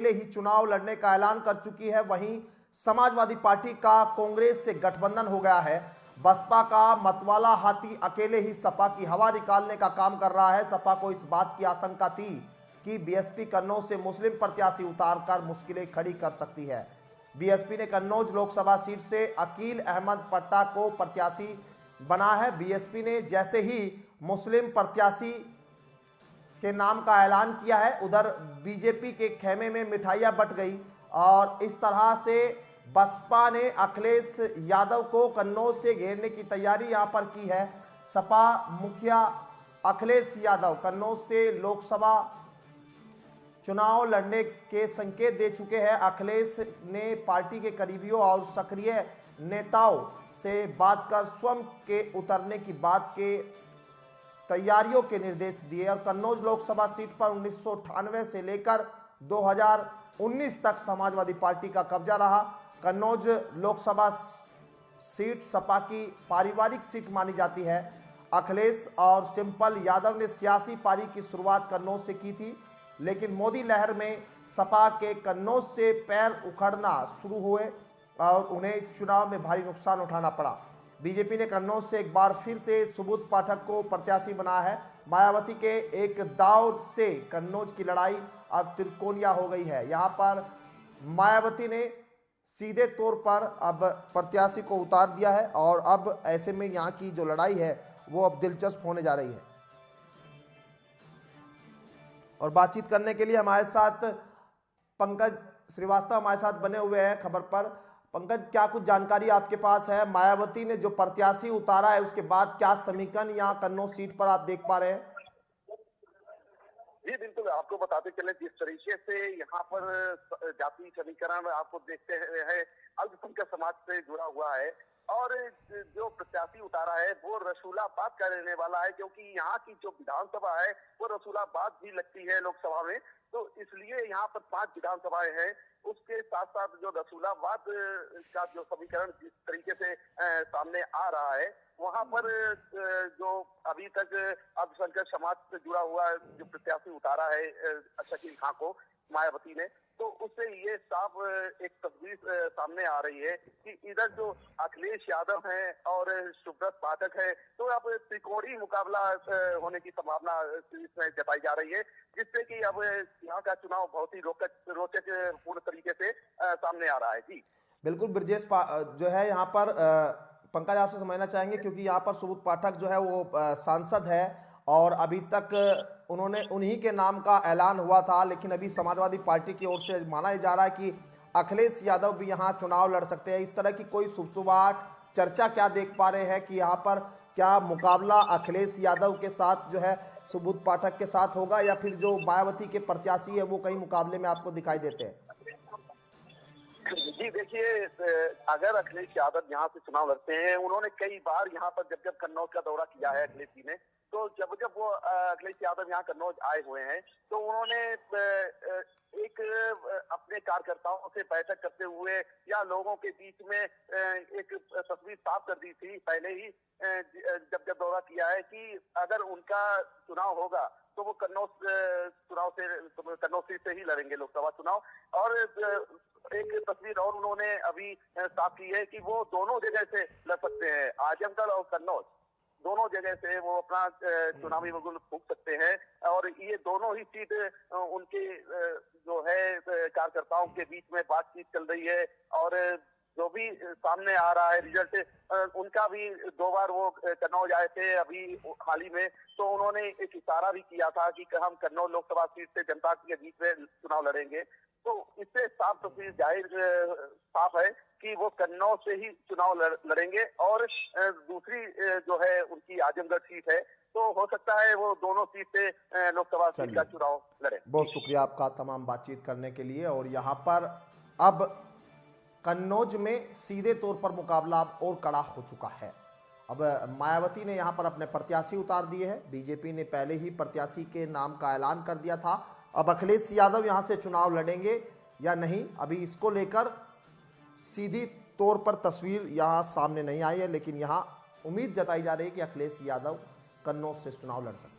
अकेले ही चुनाव लड़ने का ऐलान कर चुकी है। वहीं समाजवादी पार्टी का कांग्रेस से गठबंधन हो गया है। बसपा का मतवाला हाथी अकेले ही सपा की हवा निकालने का काम कर रहा है। सपा को इस बात की आशंका थी कि बीएसपी कन्नौज से मुस्लिम प्रत्याशी उतारकर मुश्किलें खड़ी कर सकती है। बीएसपी ने कन्नौज लोकसभा सीट से अकील अहमद पट्टा को प्रत्याशी बना है। बीएसपी ने जैसे ही मुस्लिम प्रत्याशी के नाम का ऐलान किया है, उधर बीजेपी के खेमे में मिठाइयां बंट गई और इस तरह से बसपा ने अखिलेश यादव को कन्नौज से घेरने की तैयारी यहां पर की है। सपा मुखिया अखिलेश यादव कन्नौज से लोकसभा चुनाव लड़ने के संकेत दे चुके हैं। अखिलेश ने पार्टी के करीबियों और सक्रिय नेताओं से बात कर स्वयं के उतरने की बात के तैयारियों के निर्देश दिए और कन्नौज लोकसभा सीट पर 1998 से लेकर 2019 तक समाजवादी पार्टी का कब्जा रहा। कन्नौज लोकसभा सीट सपा की पारिवारिक सीट मानी जाती है। अखिलेश और सिंपल यादव ने सियासी पारी की शुरुआत कन्नौज से की थी, लेकिन मोदी लहर में सपा के कन्नौज से पैर उखड़ना शुरू हुए और उन्हें चुनाव में भारी नुकसान उठाना पड़ा। बीजेपी ने कन्नौज से एक बार फिर से सुबोध पाठक को प्रत्याशी बनाया है। मायावती के एक दाव से कन्नौज की लड़ाई अब त्रिकोणीय हो गई है। यहां पर मायावती ने सीधे तौर पर अब प्रत्याशी को उतार दिया है और अब ऐसे में यहां की जो लड़ाई है वो अब दिलचस्प होने जा रही है। और बातचीत करने के लिए हमारे साथ पंकज श्रीवास्तव हमारे साथ बने हुए हैं खबर पर। पंकज, क्या कुछ जानकारी आपके पास है? मायावती ने जो प्रत्याशी उतारा है उसके बाद क्या समीकरण यहाँ कन्नौज सीट पर आप देख पा रहे हैं? जी बिल्कुल, आपको बताते चले जिस तरीके से यहाँ पर जाति समीकरण आपको देखते हैं, अल्पसंख्यक समाज से जुड़ा हुआ है और जो प्रत्याशी उतारा है वो रसूलाबाद का रहने वाला है, क्योंकि यहाँ की जो विधानसभा है वो रसूलाबाद भी लगती है लोकसभा में, तो इसलिए यहाँ पर 5 विधानसभाएं हैं। उसके साथ साथ जो रसूलाबाद का जो समीकरण जिस तरीके से सामने आ रहा है, वहां पर जो अभी तक अल्पसंख्यक समाज से जुड़ा हुआ जो प्रत्याशी उतारा है शकील खां को मायावती ने, तो उससे ये साफ एक तस्वीर सामने आ रही है कि इधर जो अखिलेश यादव हैं और सुब्रत पाठक है, तो अब त्रिकोणीय मुकाबला होने की संभावना इसमें जताई जा रही है, जिससे कि अब यहाँ का चुनाव बहुत ही रोचक पूर्ण तरीके से सामने आ रहा है। जी बिल्कुल ब्रजेश जो है यहाँ पर पंकज आपसे समझना चाहेंगे, क्योंकि यहाँ पर सुबोध पाठक जो है वो सांसद है और अभी तक उन्होंने उन्हीं के नाम का ऐलान हुआ था, लेकिन अभी समाजवादी पार्टी की ओर से माना जा रहा है कि अखिलेश यादव भी यहाँ चुनाव लड़ सकते हैं। इस तरह की कोई सुबसुबाहट चर्चा क्या देख पा रहे हैं कि यहाँ पर क्या मुकाबला अखिलेश यादव के साथ जो है सुबोध पाठक के साथ होगा, या फिर जो मायावती के प्रत्याशी है वो कहीं मुकाबले में आपको दिखाई देते हैं? जी देखिए, अगर अखिलेश यादव यहाँ से चुनाव लड़ते हैं, उन्होंने कई बार यहाँ पर जब कन्नौज का दौरा किया है अखिलेश जी ने, तो जब वो अखिलेश यादव यहाँ कन्नौज आए हुए हैं, तो उन्होंने एक अपने कार्यकर्ताओं से बैठक करते हुए या लोगों के बीच में एक तस्वीर साफ कर दी थी पहले ही, जब दौरा किया है कि अगर उनका चुनाव होगा तो वो कन्नौज सीट से ही लड़ेंगे लोकसभा चुनाव। और एक तस्वीर और उन्होंने अभी साफ की है कि वो दोनों जगह से लड़ सकते हैं, आजमगढ़ और कन्नौज दोनों जगह से वो अपना चुनावी मुकुल फूंक सकते हैं, और ये दोनों ही सीट उनके जो है कार्यकर्ताओं के बीच में बातचीत चल रही है, और जो भी सामने आ रहा है रिजल्ट उनका भी 2 बार वो कन्नौज आए थे अभी हाल ही में, तो उन्होंने एक इशारा भी किया था कि हम कन्नौज लोकसभा सीट से जनता के बीच में चुनाव लड़ेंगे। तो इससे साफ तस्वीर जाहिर साफ है कि वो कन्नौज से ही चुनाव लड़ेंगे, और दूसरी जो है उनकी आजमगढ़ सीट है, तो हो सकता है वो दोनों सीट से लोकसभा सीट का चुनाव लड़े। बहुत शुक्रिया आपका तमाम बातचीत करने के लिए। और यहाँ पर अब कन्नौज में सीधे तौर पर मुकाबला और कड़ा हो चुका है। अब मायावती ने यहाँ पर अपने प्रत्याशी उतार दिए हैं। बीजेपी ने पहले ही प्रत्याशी के नाम का ऐलान कर दिया था। अब अखिलेश यादव यहाँ से चुनाव लड़ेंगे या नहीं, अभी इसको लेकर सीधी तौर पर तस्वीर यहाँ सामने नहीं आई है, लेकिन यहाँ उम्मीद जताई जा रही है कि अखिलेश यादव कन्नौज से चुनाव लड़ सकते हैं।